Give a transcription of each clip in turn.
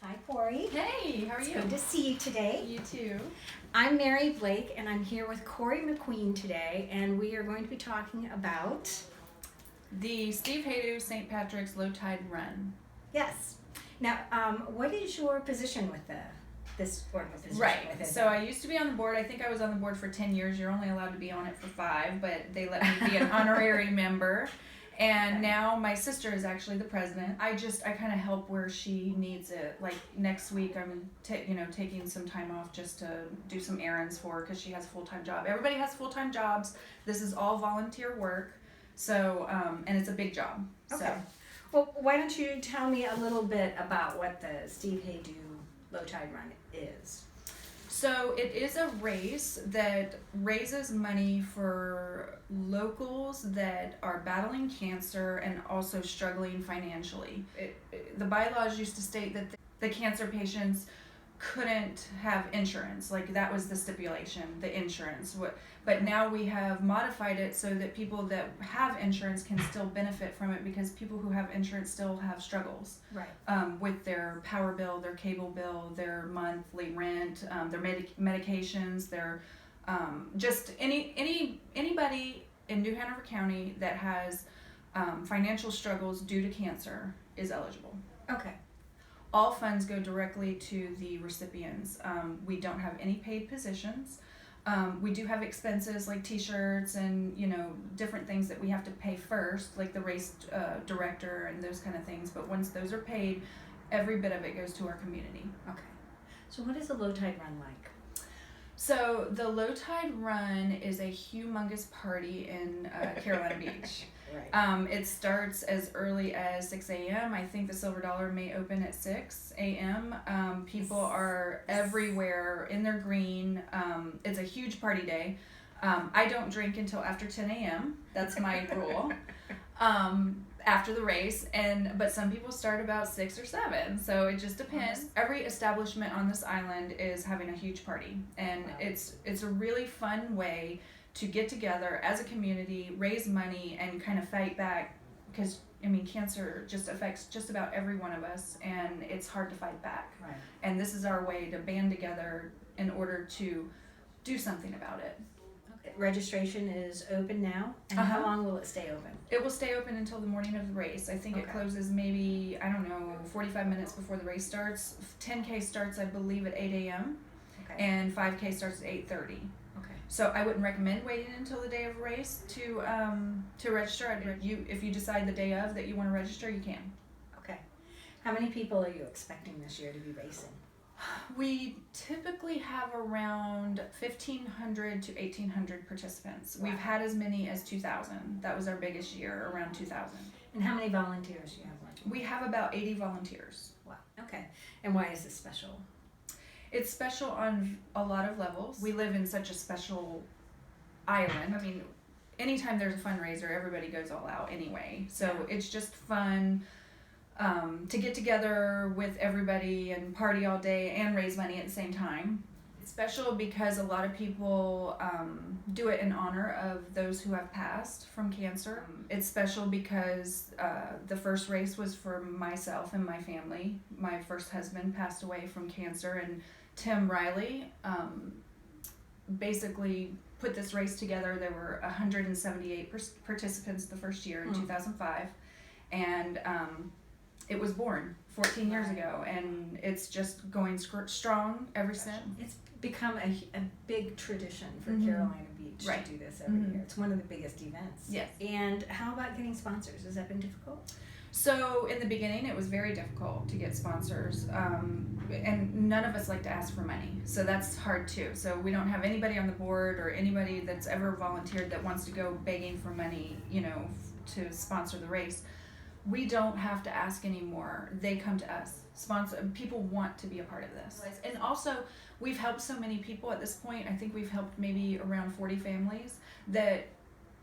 Hi, Cori. Hey, how are It's you? good to see you today. You too. I'm Mary Blake, and I'm here with Cori McQueen today, and we are going to be talking about... The Steve Haydu St. Patrick's Low Tide Run. Yes. Now, what is your position with this organization? Right. With it? So I used to be on the board. I think I was on the board for 10 years. You're only allowed to be on it for 5, but they let me be an honorary member. And Okay. now my sister is actually the president. I kind of help where she needs it. Like next week, I'm taking some time off just to do some errands for her because she has a full-time job. Everybody has full-time jobs. This is all volunteer work. So, and it's a big job. Okay. So. Well, why don't you tell me a little bit about what the Steve Haydu Low Tide Run is? So it is a race that raises money for locals that are battling cancer and also struggling financially. The bylaws used to state that the cancer patients couldn't have insurance. Like that was the stipulation, the insurance. But now we have modified it so that people that have insurance can still benefit from it because people who have insurance still have struggles. Right. With their power bill, their cable bill, their monthly rent, their medications, their just anybody in New Hanover County that has financial struggles due to cancer is eligible. Okay. All funds go directly to the recipients. We don't have any paid positions. We do have expenses like t-shirts and different things that we have to pay first, like the race director and those kind of things. But once those are paid, every bit of it goes to our community. Okay. So what is the Low Tide Run like? So the Low Tide Run is a humongous party in Carolina Beach. Right. It starts as early as 6 a.m. I think the Silver Dollar may open at 6 a.m. People are everywhere in their green. It's a huge party day. I don't drink until after 10 a.m. That's my rule. After the race, but some people start about 6 or 7, so it just depends. Every establishment on this island is having a huge party, and Wow. it's a really fun way to get together as a community, raise money, and kind of fight back because cancer just affects just about every one of us, and it's hard to fight back. Right. And this is our way to band together in order to do something about it. Okay. Registration is open now, and how long will it stay open? It will stay open until the morning of the race. I think it Okay. closes maybe, 45 minutes before the race starts. 10K starts, I believe, at 8 a.m. Okay. and 5K starts at 8:30. Okay. So I wouldn't recommend waiting until the day of the race to register. If you decide the day of that you want to register, you can. Okay. How many people are you expecting this year to be racing? We typically have around 1,500 to 1,800 participants. Wow. We've had as many as 2,000. That was our biggest year, around 2,000. And how many volunteers do you have working? We have about 80 volunteers. Wow. Okay. And why is this special? It's special on a lot of levels. We live in such a special island. Anytime there's a fundraiser, everybody goes all out anyway. So Yeah. it's just fun to get together with everybody and party all day and raise money at the same time. It's special because a lot of people do it in honor of those who have passed from cancer. It's special because the first race was for myself and my family. My first husband passed away from cancer, and Tim Riley basically put this race together. There were 178 participants the first year in 2005, and it was born 14 years ago, and it's just going strong ever since. It's become a big tradition for Mhm. Carolina Beach Right. to do this every Mhm. year. It's one of the biggest events. Yes. And how about getting sponsors? Has that been difficult? So in the beginning, it was very difficult to get sponsors, and none of us like to ask for money, so that's hard too. So we don't have anybody on the board or anybody that's ever volunteered that wants to go begging for money, to sponsor the race. We don't have to ask anymore. They come to us. People want to be a part of this. And also, we've helped so many people at this point. I think we've helped maybe around 40 families that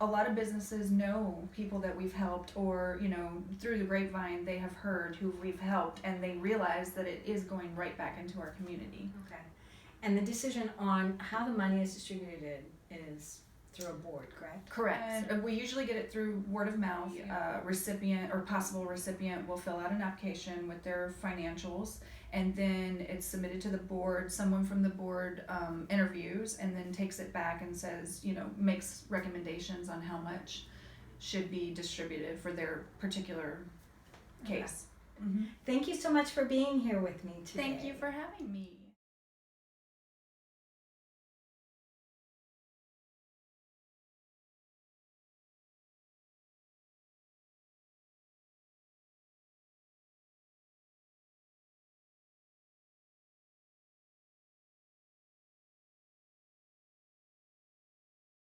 a lot of businesses know people that we've helped, or, through the grapevine, they have heard who we've helped, and they realize that it is going right back into our community. Okay. And the decision on how the money is distributed is through a board, correct? Correct. We usually get it through word of mouth. Recipient or possible recipient will fill out an application with their financials, and then it's submitted to the board. Someone from the board interviews and then takes it back and says, makes recommendations on how much should be distributed for their particular case. Thank you so much for being here with me today. Thank you for having me.